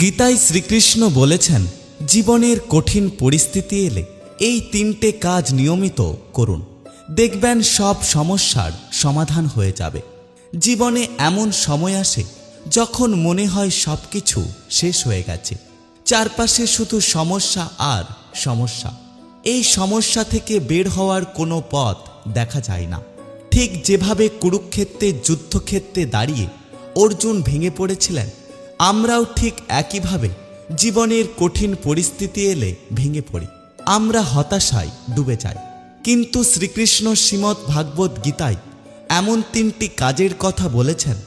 গীতায় শ্রীকৃষ্ণ বলেছেন, জীবনের কঠিন পরিস্থিতি এলে এই তিনটে কাজ নিয়মিত করুন, দেখবেন সব সমস্যার সমাধান হয়ে যাবে। জীবনে এমন সময় আসে যখন মনে হয় সব কিছু শেষ হয়ে গেছে, চারপাশে শুধু সমস্যা আর সমস্যা। এই সমস্যা থেকে বের হওয়ার কোনো পথ দেখা যায় না। ঠিক যেভাবে কুরুক্ষেত্রের যুদ্ধক্ষেত্রে দাঁড়িয়ে অর্জুন ভেঙে পড়েছিলেন, আমরাও ঠিক একইভাবে জীবনের কঠিন পরিস্থিতি এলে ভেঙে পড়ি, আমরা হতাশায় ডুবে যাই। কিন্তু শ্রীকৃষ্ণ শ্রীমদ্ ভাগবত গীতায় এমন তিনটি কাজের কথা বলেছেন,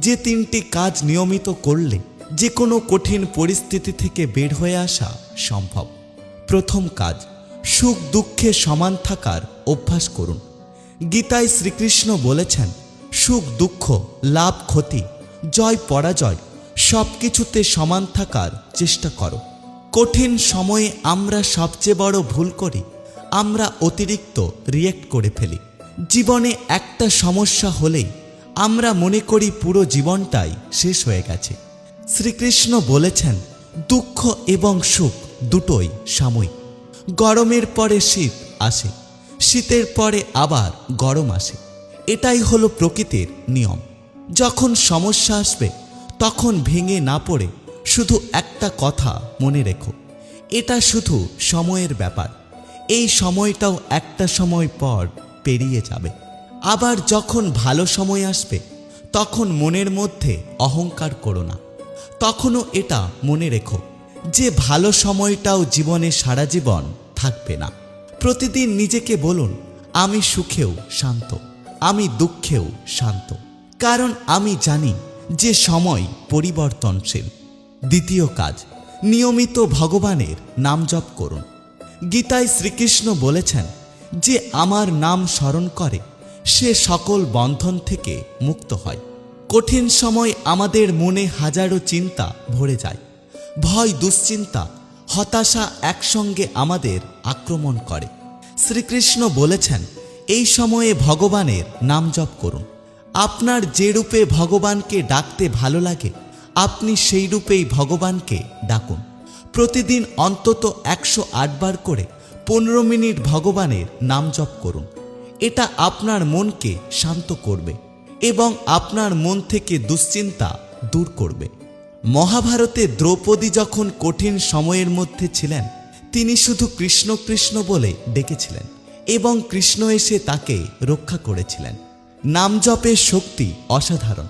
যে তিনটি কাজ নিয়মিত করলে যে কোনো কঠিন পরিস্থিতি থেকে বের হয়ে আসা সম্ভব। প্রথম কাজ, সুখ দুঃখে সমান থাকার অভ্যাস করুন। গীতায় শ্রীকৃষ্ণ বলেছেন, সুখ দুঃখ, লাভ ক্ষতি, জয় পরাজয় সব কিছুতে সমান থাকার চেষ্টা করো। কঠিন সময়ে আমরা সবচেয়ে বড় ভুল করি, আমরা অতিরিক্ত রিয়্যাক্ট করে ফেলি। জীবনে একটা সমস্যা হলেই আমরা মনে করি পুরো জীবনটাই শেষ হয়ে গেছে। শ্রীকৃষ্ণ বলেছেন, দুঃখ এবং সুখ দুটোই সাময়িক। গরমের পরে শীত আসে, শীতের পরে আবার গরম আসে। এটাই হলো প্রকৃতির নিয়ম। যখন সমস্যা আসবে তখন ভেঙে না পড়ে শুধু একটা কথা মনে রেখো, এটা শুধু সময়ের ব্যাপার। এই সময়টাও একটা সময় পর পেরিয়ে যাবে। আবার যখন ভালো সময় আসবে তখন মনের মধ্যে অহংকার করো না। তখনও এটা মনে রেখো যে ভালো সময়টাও জীবনে সারা জীবন থাকবে না। প্রতিদিন নিজেকে বলুন, আমি সুখেও শান্ত, আমি দুঃখেও শান্ত, কারণ আমি জানি যে সময় পরিবর্তনশীল। দ্বিতীয় কাজ, নিয়মিত ভগবানের নাম জপ করুন। গীতায় শ্রীকৃষ্ণ বলেছেন, যে আমার নাম স্মরণ করে সে সকল বন্ধন থেকে মুক্ত হয়। কঠিন সময় আমাদের মনে হাজারো চিন্তা ভরে যায়, ভয়, দুশ্চিন্তা, হতাশা একসঙ্গে আমাদের আক্রমণ করে। শ্রীকৃষ্ণ বলেছেন, এই সময়ে ভগবানের নাম জপ করুন। আপনার যে রূপে ভগবানকে ডাকতে ভালো লাগে আপনি সেই রূপেই ভগবানকে ডাকুন। প্রতিদিন অন্তত 108 বার করে 15 মিনিট ভগবানের নাম জপ করুন। এটা আপনার মনকে শান্ত করবে এবং আপনার মন থেকে দুশ্চিন্তা দূর করবে। মহাভারতে দ্রৌপদী যখন কঠিন সময়ের মধ্যে ছিলেন, তিনি শুধু কৃষ্ণ কৃষ্ণ বলে ডেকেছিলেন এবং কৃষ্ণ এসে তাকে রক্ষা করেছিলেন। নাম জপের শক্তি অসাধারণ।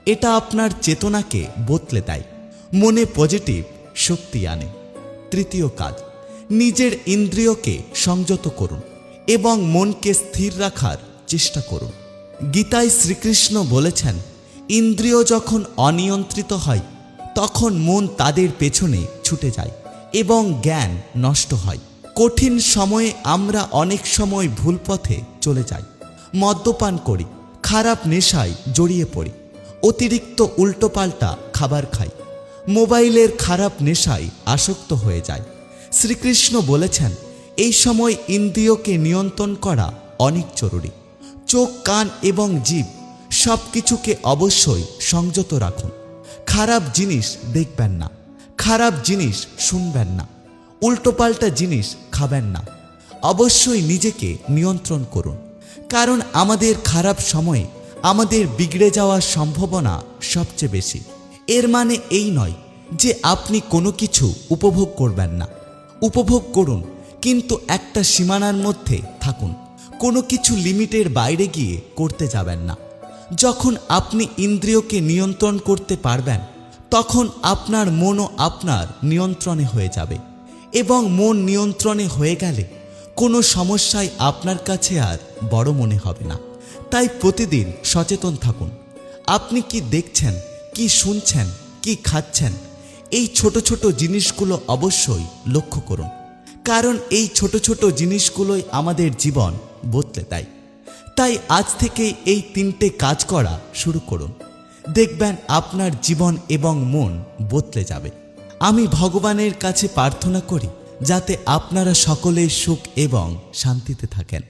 এটা আপনার চেতনাকে বদলে দেয়, মনে পজিটিভ শক্তি আনে। তৃতীয় কাজ, নিজের ইন্দ্রিয়কে সংযত করুন এবং মনকে স্থির রাখার চেষ্টা করুন। গীতায় শ্রীকৃষ্ণ বলেছেন, ইন্দ্রিয় যখন অনিয়ন্ত্রিত হয় তখন মন তাদের পেছনে ছুটে যায় এবং জ্ঞান নষ্ট হয়। কঠিন সময়ে আমরা অনেক সময় ভুল পথে চলে যাই, মদ্যপান করি, খারাপ নেশায় জড়িয়ে পড়ি, অতিরিক্ত উল্টোপাল্টা খাবার খাই, মোবাইলের খারাপ নেশায় আসক্ত হয়ে যায়। শ্রীকৃষ্ণ বলেছেন, এই সময় ইন্দ্রিয়কে নিয়ন্ত্রণ করা অনেক জরুরি। চোখ, কান এবং জিভ সব কিছুকে অবশ্যই সংযত রাখুন। খারাপ জিনিস দেখবেন না, খারাপ জিনিস শুনবেন না, উল্টোপাল্টা জিনিস খাবেন না। অবশ্যই নিজেকে নিয়ন্ত্রণ করুন, কারণ আমাদের খারাপ সময়ে আমাদের বিগড়ে যাওয়ার সম্ভাবনা সবচেয়ে বেশি। এর মানে এই নয় যে আপনি কোনো কিছু উপভোগ করবেন না। উপভোগ করুন, কিন্তু একটা সীমানার মধ্যে থাকুন। কোনো কিছু লিমিটের বাইরে গিয়ে করতে যাবেন না। যখন আপনি ইন্দ্রিয়কে নিয়ন্ত্রণ করতে পারবেন তখন আপনার মনও আপনার নিয়ন্ত্রণে হয়ে যাবে এবং মন নিয়ন্ত্রণে হয়ে গেলে কোনো সমস্যাই আপনার কাছে আর বড় মনে হবে না। তাই প্রতিদিন সচেতন থাকুন। আপনি কি দেখছেন, কি শুনছেন, কি খাচ্ছেন, এই ছোট ছোট জিনিসগুলো অবশ্যই লক্ষ্য করুন, কারণ এই ছোট ছোট জিনিসগুলোই আমাদের জীবন বদলে দেয়। তাই আজ থেকে এই তিনটে কাজ করা শুরু করুন, দেখবেন আপনার জীবন এবং মন বদলে যাবে। আমি ভগবানের কাছে প্রার্থনা করি যাতে আপনারা সকলেই সুখ এবং শান্তিতে থাকেন।